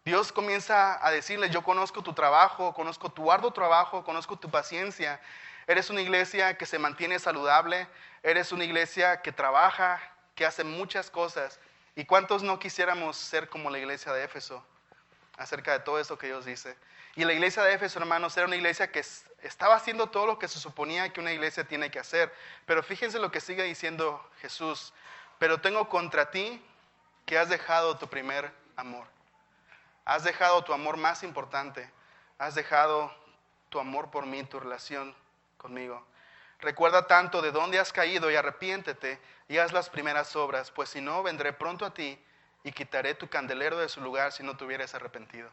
Dios comienza a decirle: yo conozco tu trabajo, conozco tu arduo trabajo, conozco tu paciencia. Eres una iglesia que se mantiene saludable, eres una iglesia que trabaja, que hace muchas cosas. ¿Y cuántos no quisiéramos ser como la iglesia de Éfeso acerca de todo eso que Dios dice? Y la iglesia de Éfeso, hermanos, era una iglesia que estaba haciendo todo lo que se suponía que una iglesia tiene que hacer. Pero fíjense lo que sigue diciendo Jesús: pero tengo contra ti que has dejado tu primer amor. Has dejado tu amor más importante. Has dejado tu amor por mí, tu relación conmigo. Recuerda tanto de dónde has caído y arrepiéntete y haz las primeras obras, pues si no, vendré pronto a ti y quitaré tu candelero de su lugar si no te hubieras arrepentido.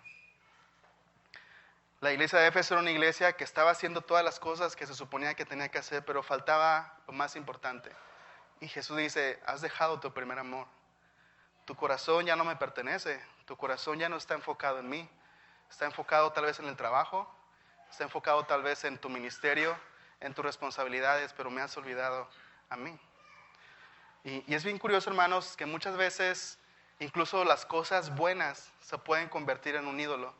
La iglesia de Éfeso era una iglesia que estaba haciendo todas las cosas que se suponía que tenía que hacer, pero faltaba lo más importante. Y Jesús dice: has dejado tu primer amor. Tu corazón ya no me pertenece, tu corazón ya no está enfocado en mí. Está enfocado tal vez en el trabajo, está enfocado tal vez en tu ministerio, en tus responsabilidades, pero me has olvidado a mí. Y es bien curioso, hermanos, que muchas veces incluso las cosas buenas se pueden convertir en un ídolo.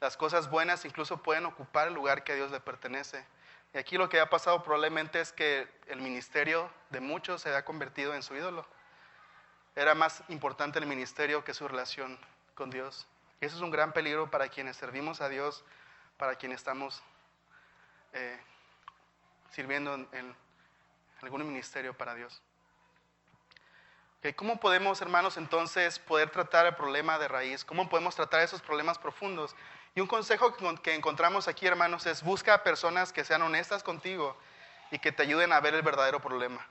Las cosas buenas incluso pueden ocupar el lugar que a Dios le pertenece. Y aquí lo que ha pasado probablemente es que el ministerio de muchos se ha convertido en su ídolo. Era más importante el ministerio que su relación con Dios. Y eso es un gran peligro para quienes servimos a Dios, para quienes estamos sirviendo en algún ministerio para Dios. ¿Cómo podemos, hermanos, entonces poder tratar el problema de raíz? ¿Cómo podemos tratar esos problemas profundos? Y un consejo que encontramos aquí, hermanos, es: busca personas que sean honestas contigo y que te ayuden a ver el verdadero problema.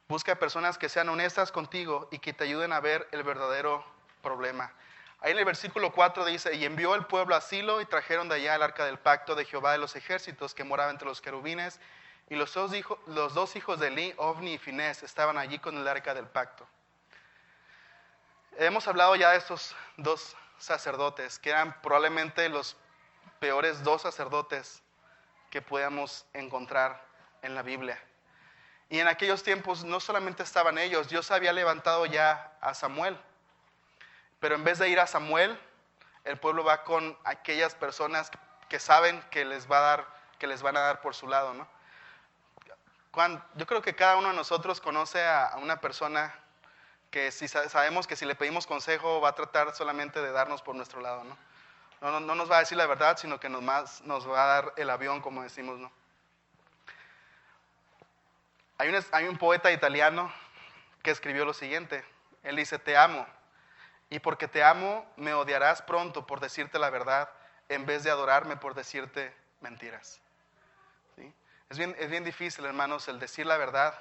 Busca personas que sean honestas contigo y que te ayuden a ver el verdadero problema. Ahí en el versículo 4 dice: y envió el pueblo a Silo y trajeron de allá el arca del pacto de Jehová de los ejércitos que moraba entre los querubines, y los dos hijos de Eli, Ofni y Finés, estaban allí con el arca del pacto. Hemos hablado ya de estos dos sacerdotes, que eran probablemente los peores 2 sacerdotes que podíamos encontrar en la Biblia. Y en aquellos tiempos no solamente estaban ellos, Dios había levantado ya a Samuel. Pero en vez de ir a Samuel, el pueblo va con aquellas personas que saben que les van a dar por su lado, ¿no? Yo creo que cada uno de nosotros conoce a una persona que si sabemos que si le pedimos consejo va a tratar solamente de darnos por nuestro lado, ¿no? No nos va a decir la verdad, sino que nos va a dar el avión, como decimos, ¿no? Hay un poeta italiano que escribió lo siguiente. Él dice: te amo, y porque te amo me odiarás pronto por decirte la verdad, en vez de adorarme por decirte mentiras. ¿Sí? Es bien difícil, hermanos, el decir la verdad,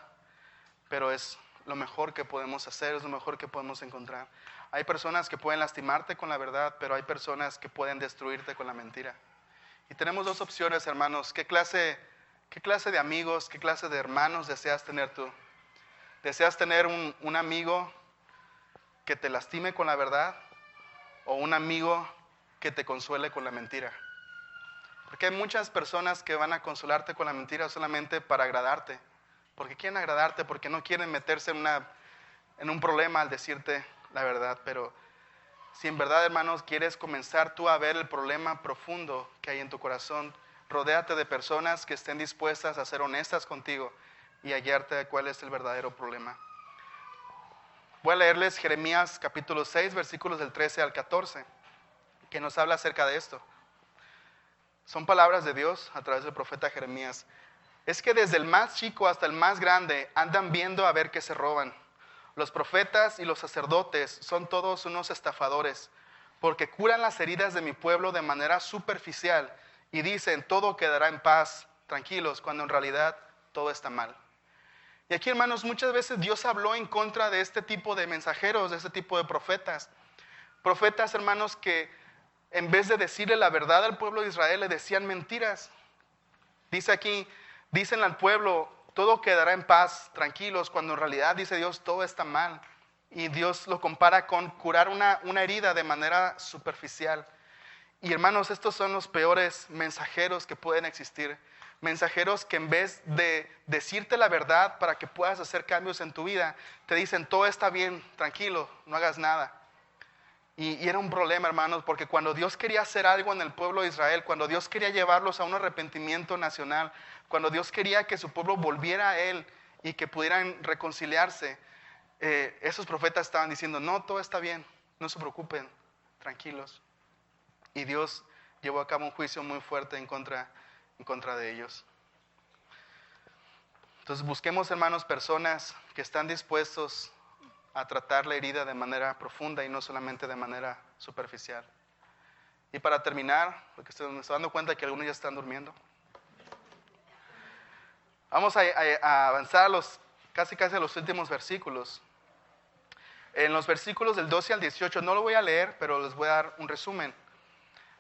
pero es lo mejor que podemos hacer, es lo mejor que podemos encontrar. Hay personas que pueden lastimarte con la verdad, pero hay personas que pueden destruirte con la mentira. Y tenemos 2 opciones, hermanos. ¿Qué clase de amigos, qué clase de hermanos deseas tener tú? ¿Deseas tener un amigo que te lastime con la verdad o un amigo que te consuele con la mentira? Porque hay muchas personas que van a consolarte con la mentira solamente para agradarte. Porque quieren agradarte, porque no quieren meterse en un problema al decirte la verdad. Pero si en verdad, hermanos, quieres comenzar tú a ver el problema profundo que hay en tu corazón, rodéate de personas que estén dispuestas a ser honestas contigo y hallarte cuál es el verdadero problema. Voy a leerles Jeremías capítulo 6, versículos del 13 al 14, que nos habla acerca de esto. Son palabras de Dios a través del profeta Jeremías. Es que desde el más chico hasta el más grande andan viendo a ver qué se roban. Los profetas y los sacerdotes son todos unos estafadores, porque curan las heridas de mi pueblo de manera superficial y dicen todo quedará en paz, tranquilos, cuando en realidad todo está mal. Y aquí, hermanos, muchas veces Dios habló en contra de este tipo de mensajeros, de este tipo de profetas. Profetas, hermanos, que en vez de decirle la verdad al pueblo de Israel, le decían mentiras. Dice aquí, dicen al pueblo, todo quedará en paz, tranquilos, cuando en realidad, dice Dios, todo está mal. Y Dios lo compara con curar una herida de manera superficial. Y hermanos, estos son los peores mensajeros que pueden existir. Mensajeros que en vez de decirte la verdad para que puedas hacer cambios en tu vida, te dicen todo está bien, tranquilo, no hagas nada. Y era un problema, hermanos, porque cuando Dios quería hacer algo en el pueblo de Israel, cuando Dios quería llevarlos a un arrepentimiento nacional, cuando Dios quería que su pueblo volviera a Él y que pudieran reconciliarse, esos profetas estaban diciendo, no, todo está bien, no se preocupen, tranquilos. Y Dios llevó a cabo un juicio muy fuerte en contra de ellos. Entonces busquemos, hermanos, personas que están dispuestos a tratar la herida de manera profunda y no solamente de manera superficial. Y para terminar, porque me estoy dando cuenta que algunos ya están durmiendo, vamos a avanzar casi a los últimos versículos. En los versículos del 12 al 18, no lo voy a leer, pero les voy a dar un resumen.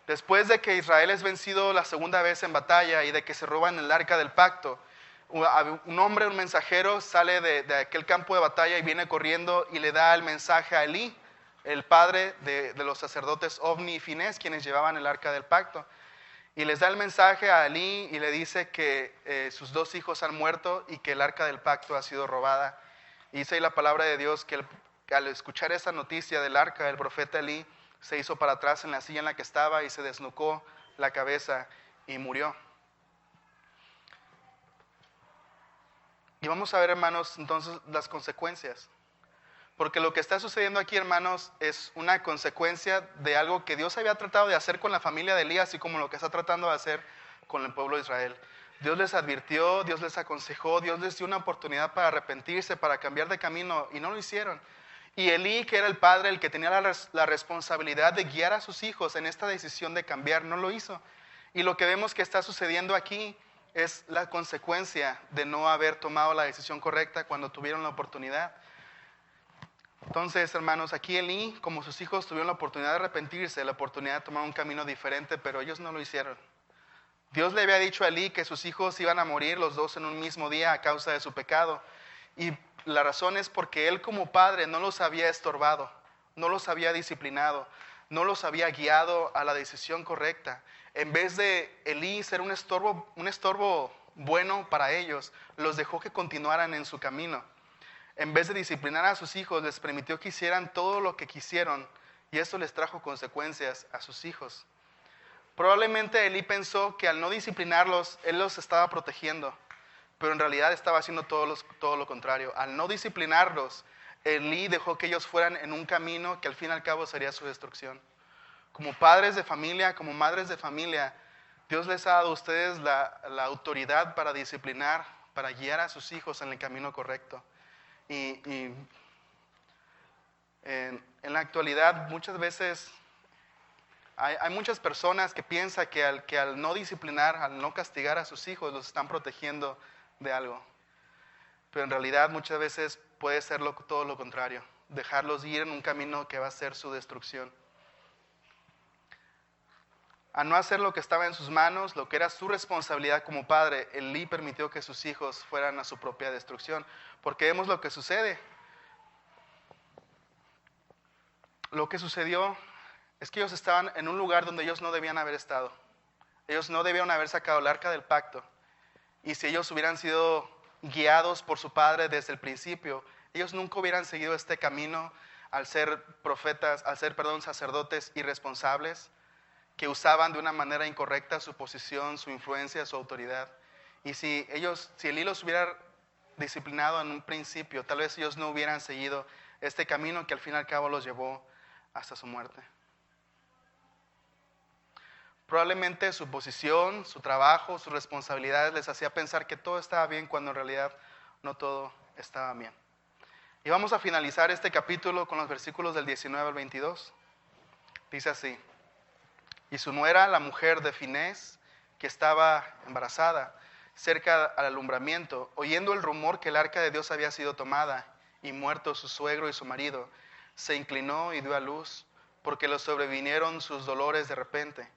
Después de que Israel es vencido la segunda vez en batalla y de que se roban el arca del pacto, un hombre, un mensajero, sale de aquel campo de batalla y viene corriendo y le da el mensaje a Elí, el padre de los sacerdotes Ofni y Finés, quienes llevaban el arca del pacto. Y les da el mensaje a Elí y le dice que sus 2 hijos han muerto y que el arca del pacto ha sido robada. Y dice ahí la palabra de Dios que al escuchar esa noticia del arca, el profeta Elí se hizo para atrás en la silla en la que estaba y se desnucó la cabeza y murió. Y vamos a ver, hermanos, entonces las consecuencias. Porque lo que está sucediendo aquí, hermanos, es una consecuencia de algo que Dios había tratado de hacer con la familia de Elías, así como lo que está tratando de hacer con el pueblo de Israel. Dios les advirtió, Dios les aconsejó, Dios les dio una oportunidad para arrepentirse, para cambiar de camino, y no lo hicieron. Y Elí, que era el padre, el que tenía la responsabilidad de guiar a sus hijos en esta decisión de cambiar, no lo hizo. Y lo que vemos que está sucediendo aquí es la consecuencia de no haber tomado la decisión correcta cuando tuvieron la oportunidad. Entonces, hermanos, aquí Elí, como sus hijos tuvieron la oportunidad de arrepentirse, la oportunidad de tomar un camino diferente, pero ellos no lo hicieron. Dios le había dicho a Elí que sus hijos iban a morir los 2 en un mismo día a causa de su pecado. Y la razón es porque él como padre no los había estorbado, no los había disciplinado, no los había guiado a la decisión correcta. En vez de Elí ser un estorbo bueno para ellos, los dejó que continuaran en su camino. En vez de disciplinar a sus hijos, les permitió que hicieran todo lo que quisieron, y esto les trajo consecuencias a sus hijos. Probablemente Elí pensó que al no disciplinarlos, él los estaba protegiendo, pero en realidad estaba haciendo todo lo contrario. Al no disciplinarlos, Elí dejó que ellos fueran en un camino que al fin y al cabo sería su destrucción. Como padres de familia, como madres de familia, Dios les ha dado a ustedes la autoridad para disciplinar, para guiar a sus hijos en el camino correcto. Y en la actualidad muchas veces hay muchas personas que piensan que al no disciplinar, al no castigar a sus hijos, los están protegiendo de algo. Pero en realidad muchas veces puede ser todo lo contrario, dejarlos ir en un camino que va a ser su destrucción. A no hacer lo que estaba en sus manos, lo que era su responsabilidad como padre, Elí permitió que sus hijos fueran a su propia destrucción. Porque vemos lo que sucede. Lo que sucedió es que ellos estaban en un lugar donde ellos no debían haber estado. Ellos no debían haber sacado el arca del pacto. Y si ellos hubieran sido guiados por su padre desde el principio, ellos nunca hubieran seguido este camino al ser sacerdotes irresponsables que usaban de una manera incorrecta su posición, su influencia, su autoridad. Y si Elí los hubiera disciplinado en un principio, tal vez ellos no hubieran seguido este camino que al fin y al cabo los llevó hasta su muerte. Probablemente su posición, su trabajo, sus responsabilidades les hacía pensar que todo estaba bien cuando en realidad no todo estaba bien. Y vamos a finalizar este capítulo con los versículos del 19 al 22. Dice así: y su nuera, la mujer de Finés, que estaba embarazada, cerca al alumbramiento, oyendo el rumor que el arca de Dios había sido tomada y muerto su suegro y su marido, se inclinó y dio a luz, porque le sobrevinieron sus dolores de repente.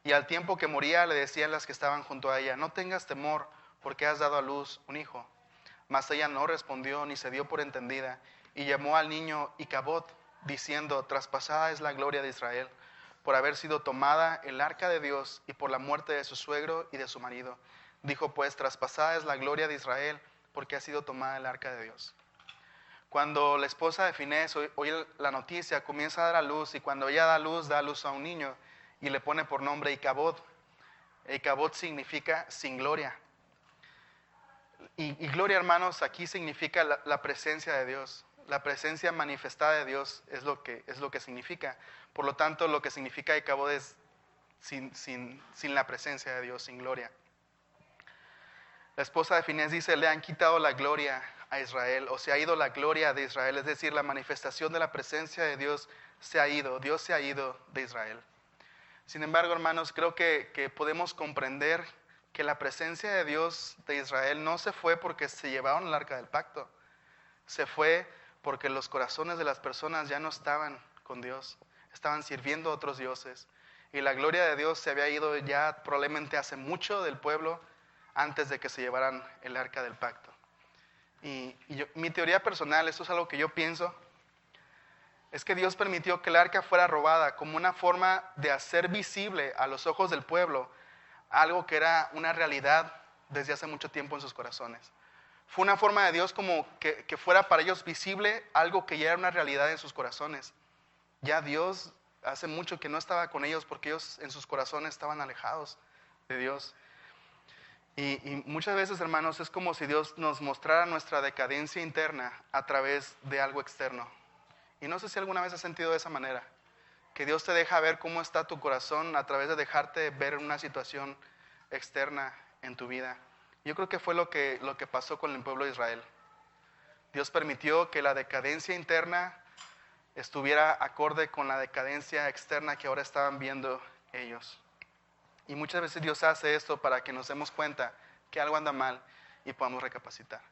Y al tiempo que moría le decían las que estaban junto a ella: no tengas temor, porque has dado a luz un hijo. Mas ella no respondió ni se dio por entendida, y llamó al niño Icabod, diciendo: traspasada es la gloria de Israel, por haber sido tomada el arca de Dios y por la muerte de su suegro y de su marido. Dijo pues: traspasada es la gloria de Israel, porque ha sido tomada el arca de Dios. Cuando la esposa de Finés oye la noticia, comienza a dar a luz, y cuando ella da a luz a un niño, y le pone por nombre Icabod. Icabod significa sin gloria. Y gloria, hermanos, aquí significa la presencia de Dios. La presencia manifestada de Dios es lo que significa. Por lo tanto, lo que significa Icabod es sin la presencia de Dios, sin gloria. La esposa de Finés dice: le han quitado la gloria a Israel, o se ha ido la gloria de Israel, es decir, la manifestación de la presencia de Dios se ha ido, Dios se ha ido de Israel. Sin embargo, hermanos, creo que podemos comprender que la presencia de Dios de Israel no se fue porque se llevaron el arca del pacto, se fue porque los corazones de las personas ya no estaban con Dios, estaban sirviendo a otros dioses, y la gloria de Dios se había ido ya probablemente hace mucho del pueblo antes de que se llevaran el arca del pacto. Mi teoría personal, esto es algo que yo pienso, es que Dios permitió que el arca fuera robada como una forma de hacer visible a los ojos del pueblo algo que era una realidad desde hace mucho tiempo en sus corazones. Fue una forma de Dios como que fuera para ellos visible algo que ya era una realidad en sus corazones. Ya Dios hace mucho que no estaba con ellos porque ellos en sus corazones estaban alejados de Dios. Y muchas veces, hermanos, es como si Dios nos mostrara nuestra decadencia interna a través de algo externo. Y no sé si alguna vez has sentido de esa manera, que Dios te deja ver cómo está tu corazón a través de dejarte ver una situación externa en tu vida. Yo creo que fue lo que pasó con el pueblo de Israel. Dios permitió que la decadencia interna estuviera acorde con la decadencia externa que ahora estaban viendo ellos. Y muchas veces Dios hace esto para que nos demos cuenta que algo anda mal y podamos recapacitar.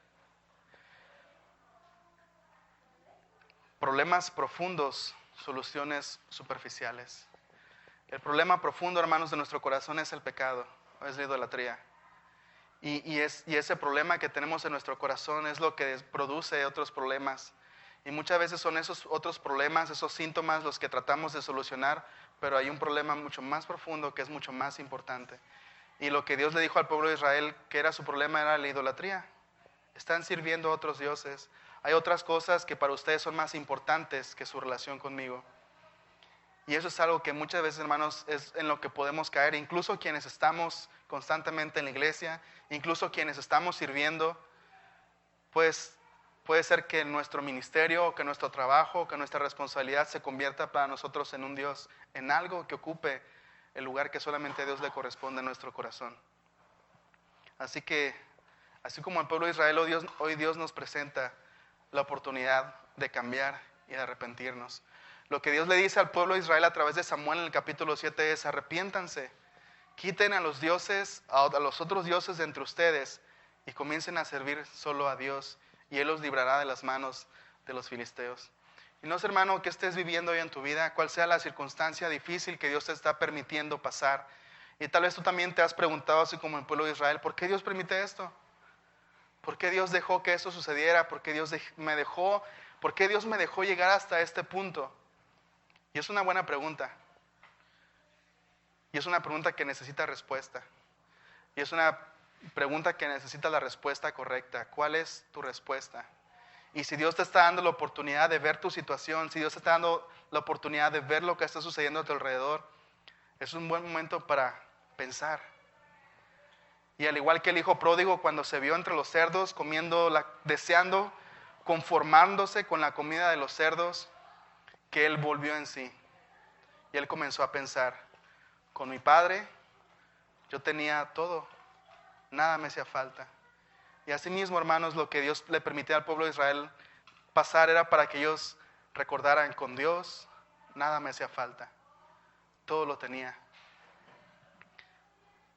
Problemas profundos, soluciones superficiales. El problema profundo, hermanos, de nuestro corazón es el pecado, es la idolatría. Y ese problema que tenemos en nuestro corazón es lo que produce otros problemas. Y muchas veces son esos otros problemas, esos síntomas los que tratamos de solucionar, pero hay un problema mucho más profundo que es mucho más importante. Y lo que Dios le dijo al pueblo de Israel que era su problema era la idolatría. Están sirviendo a otros dioses. Hay otras cosas que para ustedes son más importantes que su relación conmigo. Y eso es algo que muchas veces, hermanos, es en lo que podemos caer. Incluso quienes estamos constantemente en la iglesia, incluso quienes estamos sirviendo, pues puede ser que nuestro ministerio, que nuestro trabajo, que nuestra responsabilidad se convierta para nosotros en un Dios, en algo que ocupe el lugar que solamente a Dios le corresponde en nuestro corazón. Así que, así como el pueblo de Israel, hoy Dios nos presenta la oportunidad de cambiar y de arrepentirnos. Lo que Dios le dice al pueblo de Israel a través de Samuel en el capítulo 7 es: arrepiéntanse, quiten a los dioses, a los otros dioses de entre ustedes y comiencen a servir solo a Dios, y Él los librará de las manos de los filisteos. Y no sé, hermano, que estés viviendo hoy en tu vida, cuál sea la circunstancia difícil que Dios te está permitiendo pasar. Y tal vez tú también te has preguntado, así como el pueblo de Israel, ¿por qué Dios permite esto? ¿Por qué Dios dejó que esto sucediera? ¿Por qué Dios me dejó llegar hasta este punto? Y es una buena pregunta. Y es una pregunta que necesita respuesta. Y es una pregunta que necesita la respuesta correcta. ¿Cuál es tu respuesta? Y si Dios te está dando la oportunidad de ver tu situación, si Dios te está dando la oportunidad de ver lo que está sucediendo a tu alrededor, es un buen momento para pensar. Y al igual que el hijo pródigo, cuando se vio entre los cerdos, deseando, conformándose con la comida de los cerdos, que él volvió en sí. Y él comenzó a pensar: con mi padre yo tenía todo, nada me hacía falta. Y así mismo, hermanos, lo que Dios le permitía al pueblo de Israel pasar era para que ellos recordaran: con Dios nada me hacía falta, todo lo tenía.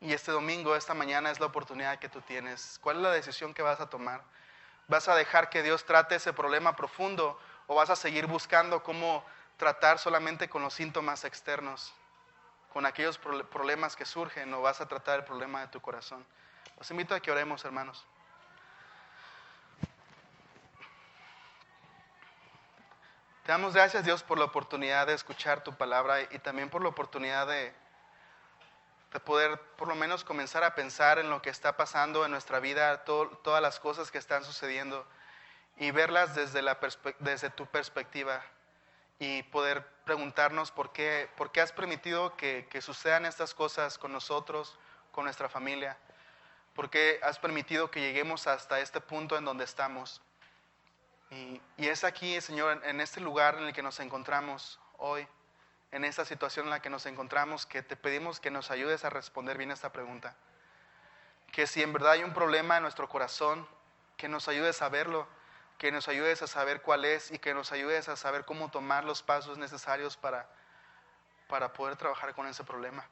Y este domingo, esta mañana, es la oportunidad que tú tienes. ¿Cuál es la decisión que vas a tomar? ¿Vas a dejar que Dios trate ese problema profundo o vas a seguir buscando cómo tratar solamente con los síntomas externos, con aquellos problemas que surgen, o vas a tratar el problema de tu corazón? Los invito a que oremos, hermanos. Te damos gracias, Dios, por la oportunidad de escuchar tu palabra y también por la oportunidad de poder por lo menos comenzar a pensar en lo que está pasando en nuestra vida, todas las cosas que están sucediendo, y verlas desde tu perspectiva, y poder preguntarnos por qué has permitido que sucedan estas cosas con nosotros, con nuestra familia, por qué has permitido que lleguemos hasta este punto en donde estamos. Y es aquí, Señor, en este lugar en el que nos encontramos hoy, en esta situación en la que nos encontramos, que te pedimos que nos ayudes a responder bien esta pregunta. Que si en verdad hay un problema en nuestro corazón, que nos ayudes a verlo, que nos ayudes a saber cuál es y que nos ayudes a saber cómo tomar los pasos necesarios para poder trabajar con ese problema.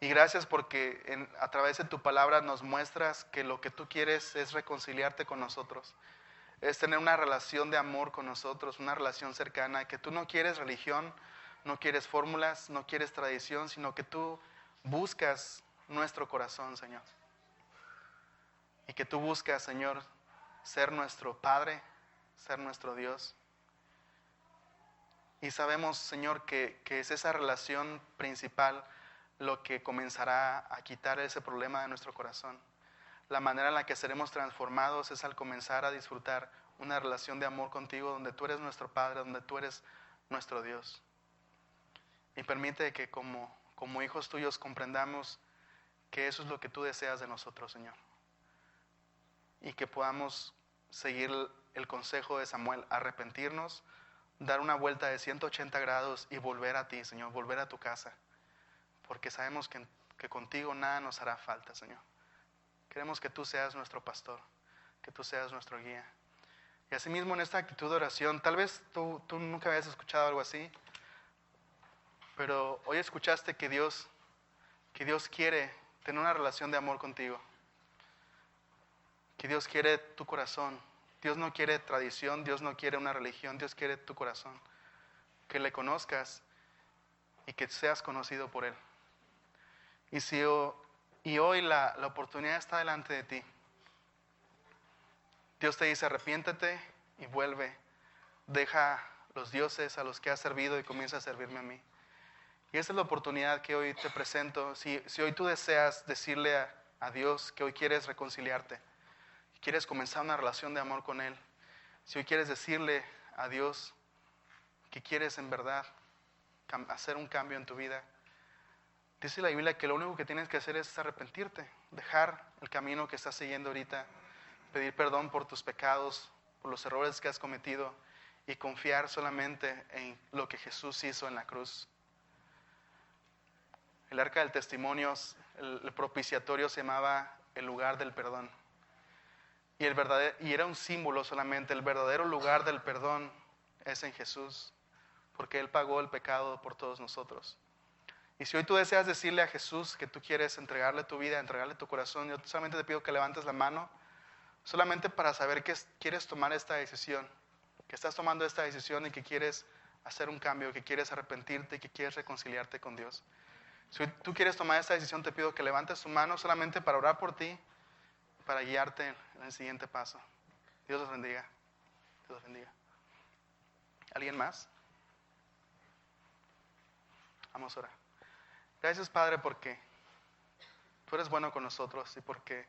Y gracias porque a través de tu palabra nos muestras que lo que tú quieres es reconciliarte con nosotros, es tener una relación de amor con nosotros, una relación cercana, que tú no quieres religión, no quieres fórmulas, no quieres tradición, sino que tú buscas nuestro corazón, Señor. Y que tú buscas, Señor, ser nuestro Padre, ser nuestro Dios. Y sabemos, Señor, que es esa relación principal lo que comenzará a quitar ese problema de nuestro corazón. La manera en la que seremos transformados es al comenzar a disfrutar una relación de amor contigo, donde tú eres nuestro Padre, donde tú eres nuestro Dios. Y permite que como hijos tuyos comprendamos que eso es lo que tú deseas de nosotros, Señor. Y que podamos seguir el consejo de Samuel, arrepentirnos, dar una vuelta de 180 grados y volver a ti, Señor, volver a tu casa. Porque sabemos que contigo nada nos hará falta, Señor. Queremos que tú seas nuestro pastor, que tú seas nuestro guía. Y asimismo, en esta actitud de oración, tal vez tú nunca habías escuchado algo así, pero hoy escuchaste que Dios quiere tener una relación de amor contigo, que Dios quiere tu corazón. Dios no quiere tradición, Dios no quiere una religión, Dios quiere tu corazón, que le conozcas y que seas conocido por Él. Y hoy la oportunidad está delante de ti. Dios te dice: arrepiéntete y vuelve Deja los dioses a los que has servido y comienza a servirme a mí. Y esa es la oportunidad que hoy te presento. Si hoy tú deseas decirle a Dios que hoy quieres reconciliarte, quieres comenzar una relación de amor con Él, si hoy quieres decirle a Dios que quieres en verdad hacer un cambio en tu vida, dice la Biblia que lo único que tienes que hacer es arrepentirte, dejar el camino que estás siguiendo ahorita, pedir perdón por tus pecados, por los errores que has cometido y confiar solamente en lo que Jesús hizo en la cruz. El arca del testimonio, el propiciatorio se llamaba el lugar del perdón. Y era un símbolo solamente. El verdadero lugar del perdón es en Jesús, porque Él pagó el pecado por todos nosotros. Y si hoy tú deseas decirle a Jesús que tú quieres entregarle tu vida, entregarle tu corazón, yo solamente te pido que levantes la mano, solamente para saber que quieres tomar esta decisión, que estás tomando esta decisión y que quieres hacer un cambio, que quieres arrepentirte y que quieres reconciliarte con Dios. Si tú quieres tomar esta decisión, te pido que levantes tu mano solamente para orar por ti, para guiarte en el siguiente paso. Dios los bendiga. Dios los bendiga. ¿Alguien más? Vamos a orar. Gracias, Padre, porque tú eres bueno con nosotros y porque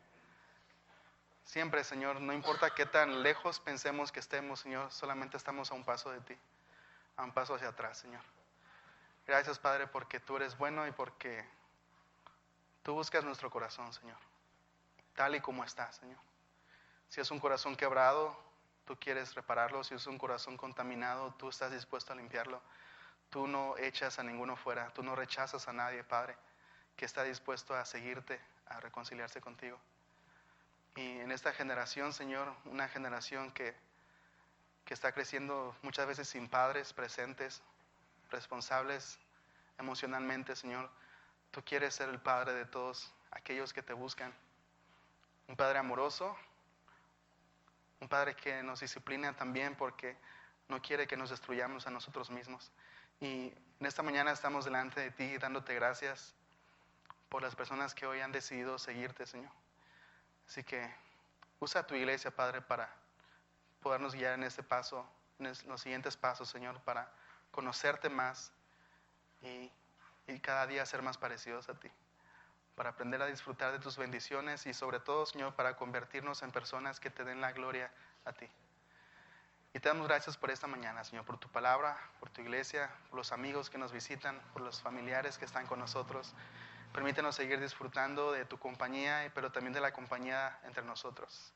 siempre, Señor, no importa qué tan lejos pensemos que estemos, Señor, solamente estamos a un paso de ti, a un paso hacia atrás, Señor. Gracias, Padre, porque tú eres bueno y porque tú buscas nuestro corazón, Señor, tal y como está, Señor. Si es un corazón quebrado, tú quieres repararlo. Si es un corazón contaminado, tú estás dispuesto a limpiarlo. Tú no echas a ninguno fuera, tú no rechazas a nadie, Padre, que está dispuesto a seguirte, a reconciliarse contigo. Y en esta generación, Señor, una generación que está creciendo muchas veces sin padres presentes, responsables emocionalmente, Señor, tú quieres ser el Padre de todos aquellos que te buscan. Un Padre amoroso, un Padre que nos disciplina también porque no quiere que nos destruyamos a nosotros mismos. Y en esta mañana estamos delante de ti dándote gracias por las personas que hoy han decidido seguirte, Señor. Así que usa a tu iglesia, Padre, para podernos guiar en este paso, en los siguientes pasos, Señor, para conocerte más y cada día ser más parecidos a ti, para aprender a disfrutar de tus bendiciones y sobre todo, Señor, para convertirnos en personas que te den la gloria a ti. Y te damos gracias por esta mañana, Señor, por tu palabra, por tu iglesia, por los amigos que nos visitan, por los familiares que están con nosotros. Permítenos seguir disfrutando de tu compañía, pero también de la compañía entre nosotros.